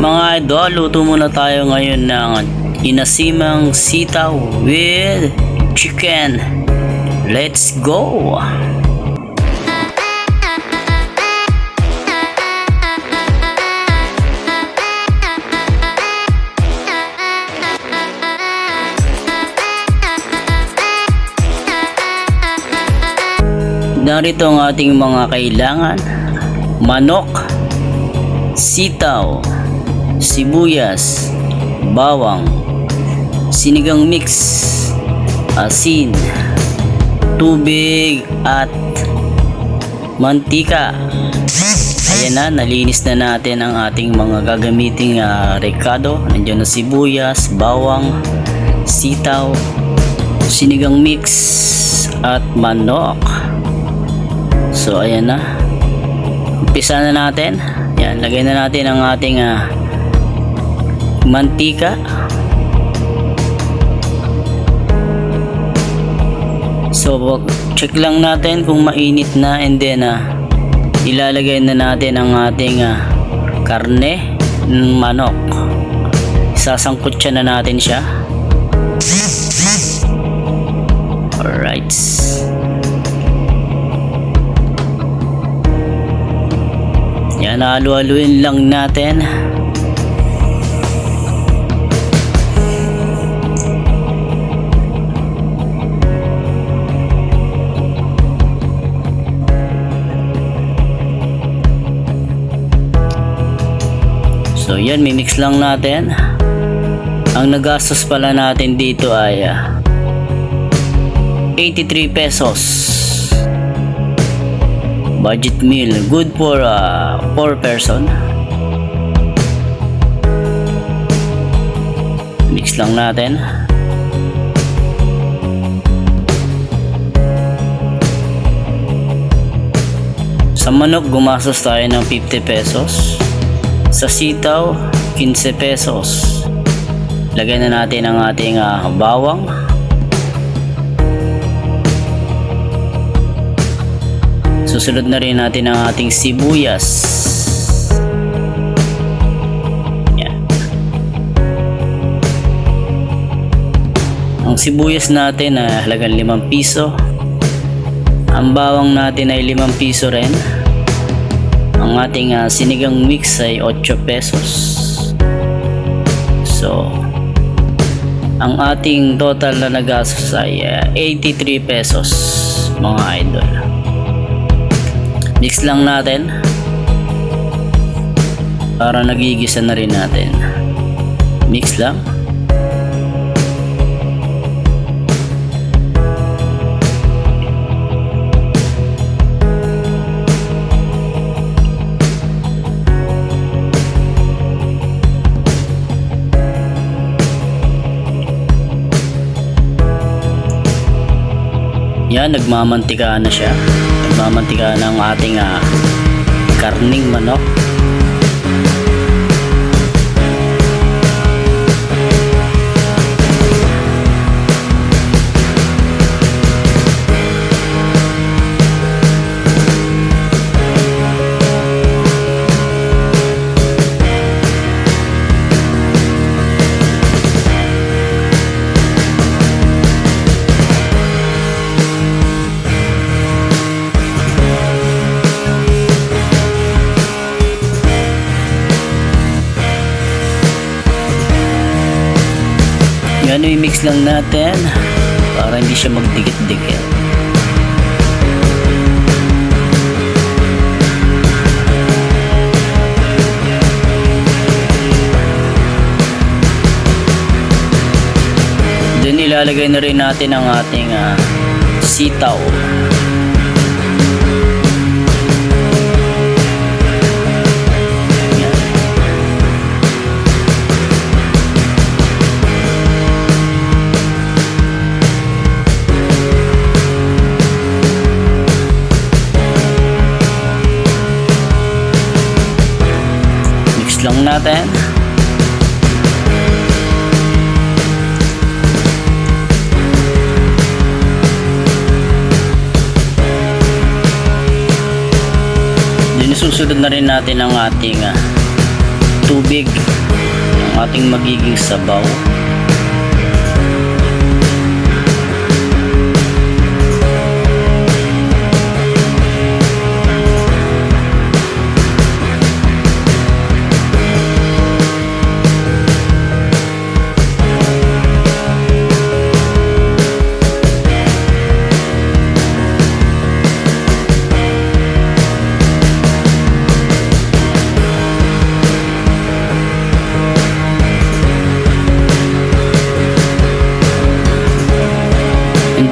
Mga idol, luto muna tayo ngayon ng inasimang sitaw with chicken. Let's go! Narito ang ating mga kailangan: manok, sitaw, sibuyas, bawang, sinigang mix, asin, tubig at mantika. Ayan na, nalinis na natin ang ating mga gagamiting rekado. Nandiyan na sibuyas, bawang, sitaw, sinigang mix at manok. So ayan na, umpisa na natin. Yan, lagay na natin ang ating mantika. So check lang natin kung mainit na, and then ilalagay na natin ang ating karne ng manok. Isasangkot siya na natin siya. Alright. Yan, halu-haluin lang natin. So yan, mimix lang natin. Ang nagastos pala natin dito ay 83 pesos. Budget meal, good for 4 person. Mix lang natin. Sa manok, gumastos tayo ng 50 pesos. Sa sitaw, 15 pesos. Lagyan na natin ang ating bawang. Susunod na rin natin ang ating sibuyas. Yan. Ang sibuyas natin ay halagang 5 piso. Ang bawang natin ay 5 piso rin. Ang ating sinigang mix ay 8 pesos. So ang ating total na nagastos ay 83 pesos, mga idol. Mix lang natin para nagigisa na rin natin. Mix lang. Yan, nagmamantika na siya. Nagmamantika ng ating karning manok. Yan, i-mix lang natin para hindi siya magdikit-dikit. Then ilalagay na rin natin ang ating sitaw. Lang natin. Din susunod na rin natin ang ating tubig ang ating magiging sabaw.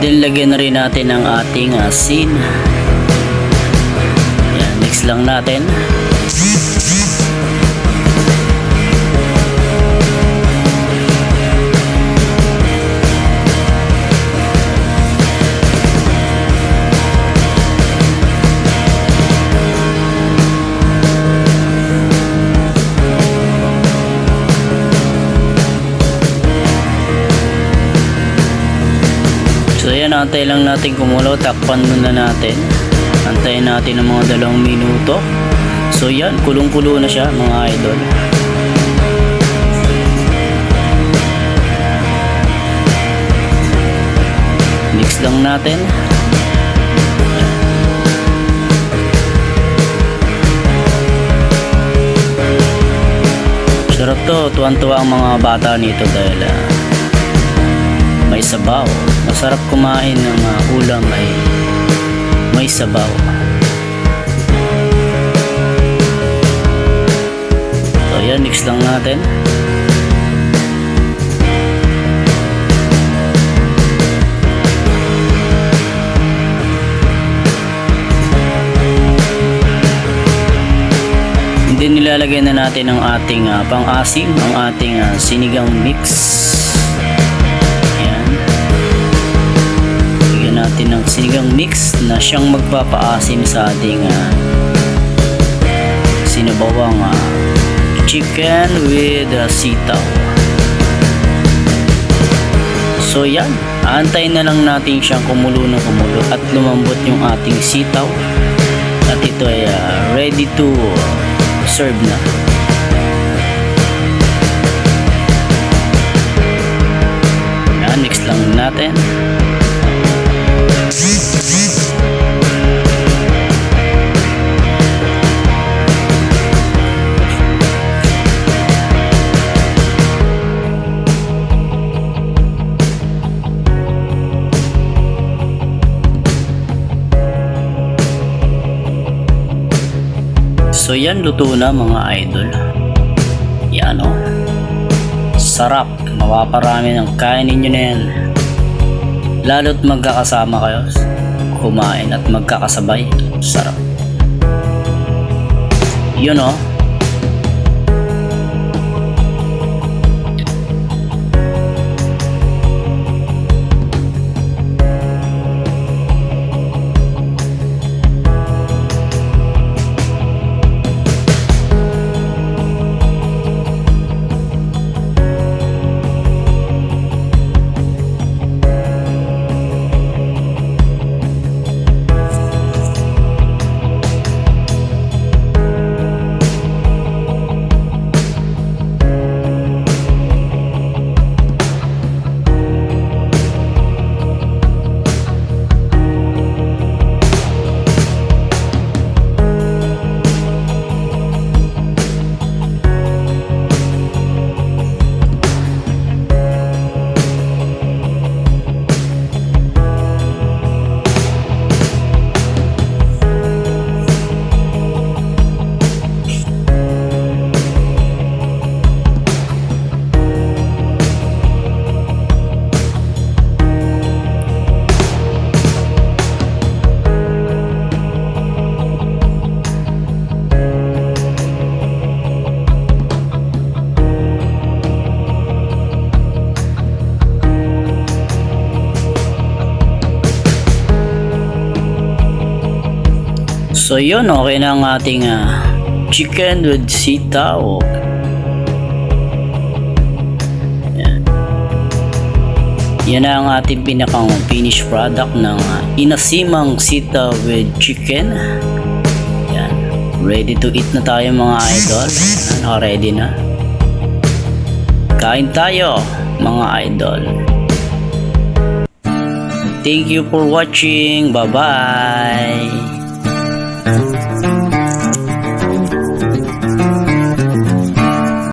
Then lagyan na rin natin ang ating asin. Yan, mix lang natin. So ayan, antay lang natin kumulo, takpan muna natin. Antayin natin ng mga 2 minuto. So yan, kulong-kulo na siya mga idol. Mix lang natin. Sarap to, tuwan-tuwa ang mga bata nito dahil may sabaw. Masarap kumain ng ulam ay may sabaw. So yan, mix lang natin. Hindi nilalagay na natin ang ating pang-asim, ang ating sinigang mix. Natin ng sinigang mix na siyang magpapaasim sa ating sinabawang chicken with sitaw. So yan, aantayin na lang natin siyang kumulo ng kumulo at lumambot yung ating sitaw at ito ay ready to serve na. Yan, mix lang natin. So yan, luto na mga idol. Yan o. Sarap. Mapaparami ng kain ninyo na yan. Lalo't magkakasama kayo. Kumain at magkakasabay. Sarap. Yun o. So yun, okay na ang ating chicken with sitaw. Yan na ang ating pinakang finished product ng inasimang sitaw with chicken. Yan. Ready to eat na tayo mga idol. Ready na. Kain tayo mga idol. Thank you for watching. Bye bye.